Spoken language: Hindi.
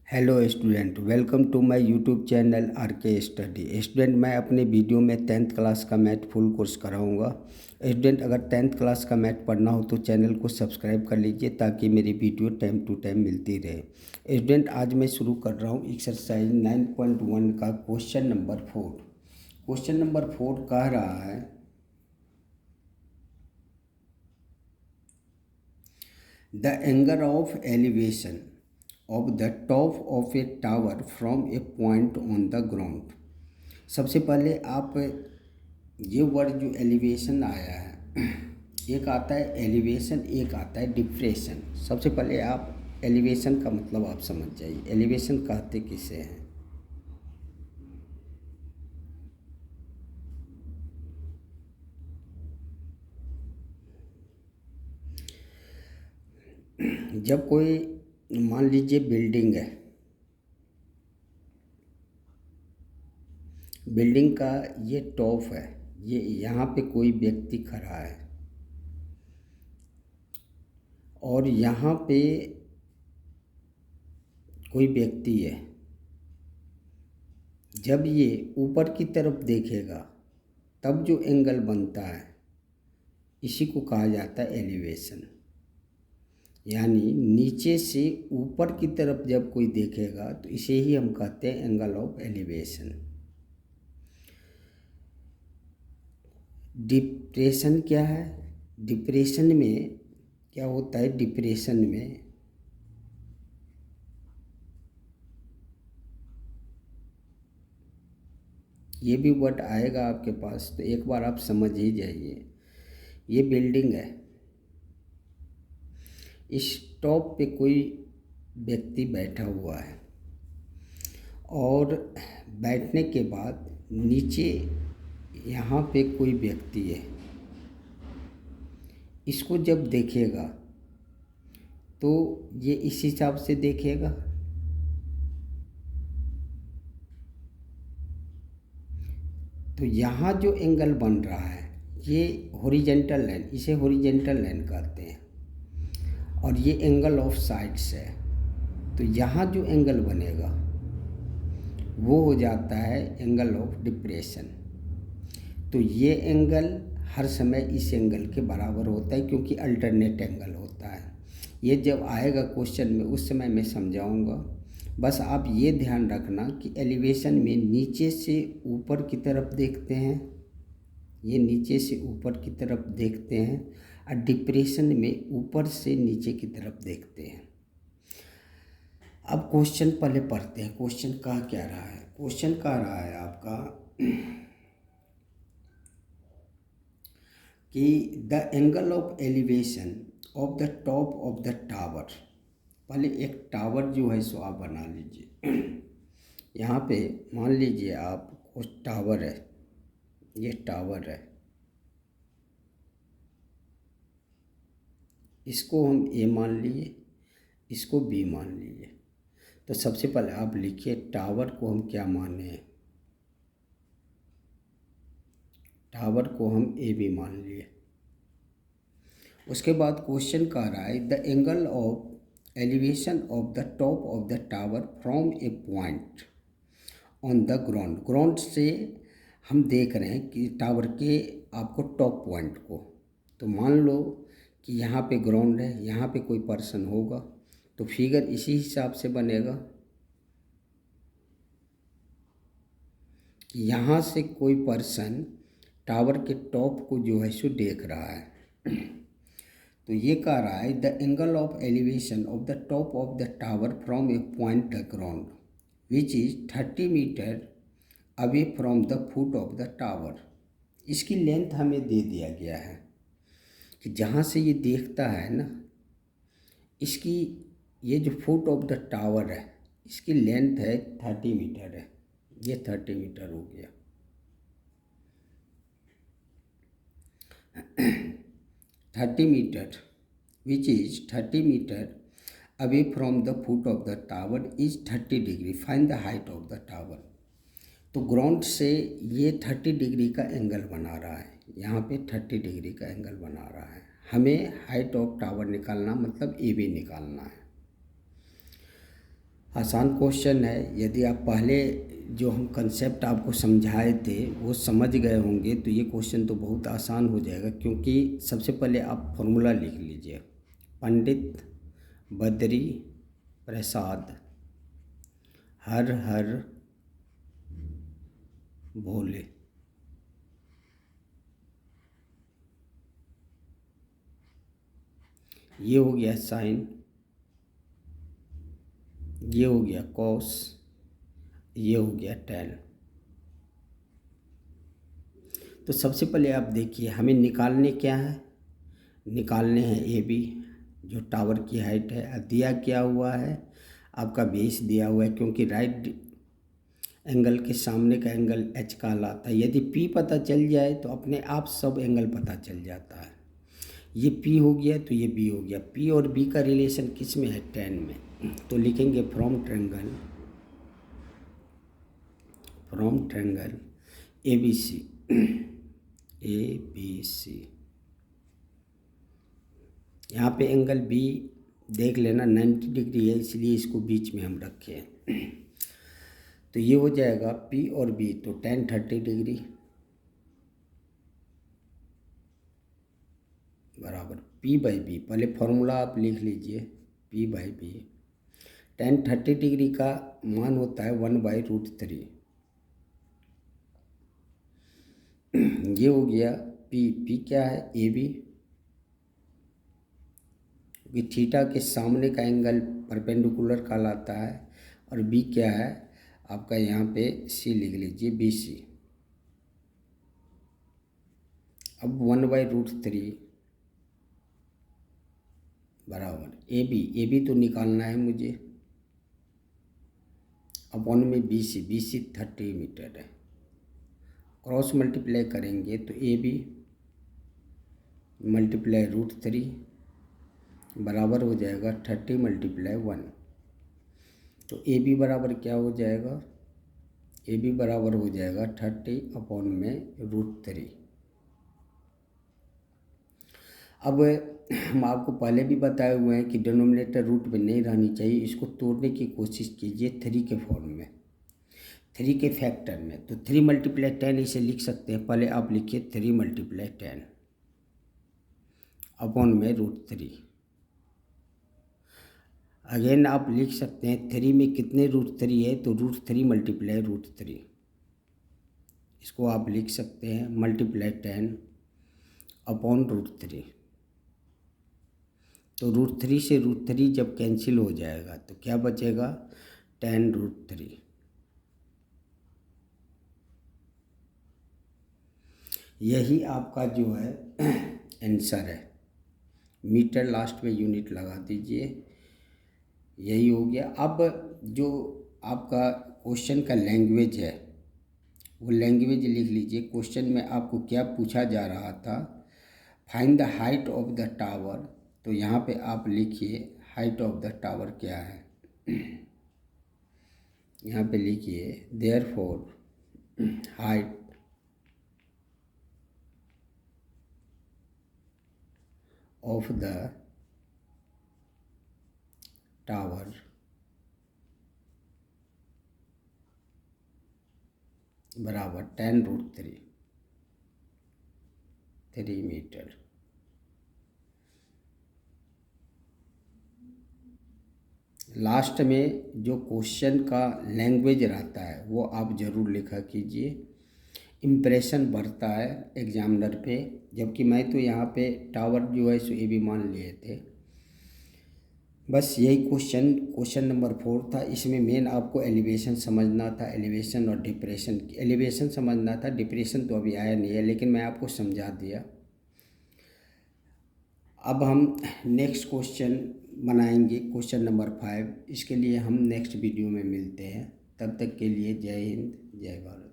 Hello student, welcome to my YouTube channel R K study. Student, मैं अपने वीडियो में 10th क्लास का मैथ फुल कोर्स कराऊंगा। स्टूडेंट, अगर 10th क्लास का मैथ पढ़ना हो तो चैनल को सब्सक्राइब कर लीजिए ताकि मेरी वीडियो टाइम टू टाइम मिलती रहे। स्टूडेंट, आज मैं शुरू कर रहा हूँ एक्सरसाइज 9.1 का क्वेश्चन नंबर 4। क्वेश्चन नंबर 4 कह रहा है the angle of elevation of the top of a tower from a point on the ground। सबसे पहले आप ये वर्ड जो एलिवेशन आया है, एक आता है एलिवेशन, एक आता है डिप्रेशन। सबसे पहले आप एलिवेशन का मतलब आप समझ जाइए। एलिवेशन कहते किसे हैं? जब कोई मान लीजिए बिल्डिंग है, बिल्डिंग का ये टॉप है, ये यहाँ पे कोई व्यक्ति खड़ा है और यहाँ पे कोई व्यक्ति है। जब ये ऊपर की तरफ देखेगा तब जो एंगल बनता है इसी को कहा जाता है एलिवेशन। यानी नीचे से ऊपर की तरफ जब कोई देखेगा तो इसे ही हम कहते हैं एंगल ऑफ एलिवेशन। डिप्रेशन क्या है? डिप्रेशन में क्या होता है? डिप्रेशन में ये भी वर्ड आएगा आपके पास, तो एक बार आप समझ ही जाइए। ये बिल्डिंग है, इस टॉप पे कोई व्यक्ति बैठा हुआ है और बैठने के बाद नीचे यहाँ पे कोई व्यक्ति है। इसको जब देखेगा तो ये इस हिसाब से देखेगा, तो यहाँ जो एंगल बन रहा है ये हॉरिजॉन्टल लाइन, इसे हॉरिजॉन्टल लाइन कहते हैं और ये एंगल ऑफ साइड्स है। तो यहाँ जो एंगल बनेगा वो हो जाता है एंगल ऑफ डिप्रेशन। तो ये एंगल हर समय इस एंगल के बराबर होता है क्योंकि अल्टरनेट एंगल होता है। ये जब आएगा क्वेश्चन में उस समय मैं समझाऊंगा। बस आप ये ध्यान रखना कि एलिवेशन में नीचे से ऊपर की तरफ देखते हैं, ये नीचे से ऊपर की तरफ देखते हैं, और डिप्रेशन में ऊपर से नीचे की तरफ देखते हैं। अब क्वेश्चन पहले पढ़ते हैं। क्वेश्चन कह क्या रहा है? क्वेश्चन कह रहा है आपका कि the angle of elevation of the top of the tower. पहले एक टावर जो है सो आप बना लीजिए। यहाँ पे मान लीजिए आप कुछ टावर है, ये टावर है, इसको हम ए मान लिए, इसको बी मान लिए। तो सबसे पहले आप लिखिए टावर को हम क्या माने? टावर को हम ए बी मान लिए। उसके बाद क्वेश्चन कह रहा है the angle of elevation of the top of the tower from a point on the ground. Ground से हम देख रहे हैं कि टावर के आपको टॉप पॉइंट को। तो मान लो कि यहाँ पे ग्राउंड है, यहाँ पे कोई पर्सन होगा तो फिगर इसी हिसाब से बनेगा कि यहाँ से कोई पर्सन टावर के टॉप को जो है सो देख रहा है। तो ये कह रहा है the angle of elevation of the top of the tower from a point the ground which is 30 metre away from the foot of the tower. इसकी लेंथ हमें दे दिया गया है कि जहाँ से ये देखता है ना, इसकी ये जो फुट ऑफ द टावर है इसकी लेंथ है 30 मीटर है। ये 30 मीटर हो गया। 30 metre which is 30 metre away from the foot of the tower is 30 degree. Find the height of the tower. तो ग्राउंड से ये 30 डिग्री का एंगल बना रहा है, यहाँ पे 30 डिग्री का एंगल बना रहा है। हमें हाइट ऑफ टावर निकालना मतलब ए बी निकालना है। आसान क्वेश्चन है। यदि आप पहले जो हम कंसेप्ट आपको समझाए थे वो समझ गए होंगे तो ये क्वेश्चन तो बहुत आसान हो जाएगा, क्योंकि सबसे पहले आप फॉर्मूला लिख लीजिए। पंडित बद्री प्रसाद हर हर भोले। ये हो गया साइन, ये हो गया कॉस, ये हो गया टैन। तो सबसे पहले आप देखिए हमें निकालने क्या है, निकालने हैं ए बी जो टावर की हाइट है। दिया क्या हुआ है, आपका बेस दिया हुआ है, क्योंकि राइट एंगल के सामने का एंगल एच कहलाता है। यदि पी पता चल जाए तो अपने आप सब एंगल पता चल जाता है। ये पी हो गया तो ये बी हो गया। पी और बी का रिलेशन किस में है, टेन में। तो लिखेंगे from triangle A B C. यहाँ पे एंगल बी देख लेना 90 डिग्री है, इसलिए इसको बीच में हम रखे हैं। तो ये हो जाएगा पी और बी, तो tan 30 डिग्री बराबर पी बाई बी। पहले फॉर्मूला आप लिख लीजिए, P by B. tan 30 degree का मान होता है 1/√3। ये हो गया पी क्या है, ए बी, क्योंकि थीटा के सामने का एंगल परपेंडिकुलर कहलाता है। और बी क्या है आपका, यहाँ पे सी लिख लीजिए, बी सी। अब 1/√3 बराबर ए बी तो निकालना है मुझे, अपॉन में बी सी 30 मीटर है। क्रॉस मल्टीप्लाई करेंगे तो ए बी मल्टीप्लाई √3 बराबर हो जाएगा 30 मल्टीप्लाई 1। तो ए बी बराबर क्या हो जाएगा, ए बी बराबर हो जाएगा 30 अपॉन में √3। अब हम आपको पहले भी बताए हुए हैं कि डिनोमिनेटर रूट में नहीं रहनी चाहिए, इसको तोड़ने की कोशिश कीजिए 3 के फॉर्म में, 3 के फैक्टर में। तो 3 मल्टीप्लाई 10 इसे लिख सकते हैं। पहले आप लिखिए 3 मल्टीप्लाई 10 अपॉन में √3। अगेन आप लिख सकते हैं 3 में कितने √3 है, तो √3 मल्टीप्लाई √3, इसको आप लिख सकते हैं मल्टीप्लाई 10 अपॉन √3। तो √3 से √3 जब कैंसिल हो जाएगा तो क्या बचेगा, tan √3। यही आपका जो है आंसर है। मीटर लास्ट में यूनिट लगा दीजिए, यही हो गया। अब जो आपका क्वेश्चन का लैंग्वेज है वो लैंग्वेज लिख लीजिए। क्वेश्चन में आपको क्या पूछा जा रहा था, find the height of the tower. तो यहाँ पे आप लिखिए हाइट ऑफ द टावर क्या है, यहाँ पे लिखिए therefore height of the tower बराबर tan √3 3 मीटर। लास्ट में जो क्वेश्चन का लैंग्वेज रहता है वो आप ज़रूर लिखा कीजिए, इम्प्रेशन बढ़ता है एग्जामिनर पे। जबकि मैं तो यहाँ पे टावर जो है सो ए बी मान लिए थे। बस यही क्वेश्चन नंबर 4 था। इसमें मेन आपको एलिवेशन समझना था, एलिवेशन और डिप्रेशन। एलिवेशन समझना था, डिप्रेशन तो अभी आया नहीं है, लेकिन मैं आपको समझा दिया। अब हम नेक्स्ट क्वेश्चन बनाएंगे, क्वेश्चन नंबर 5। इसके लिए हम नेक्स्ट वीडियो में मिलते हैं। तब तक के लिए जय हिंद, जय भारत।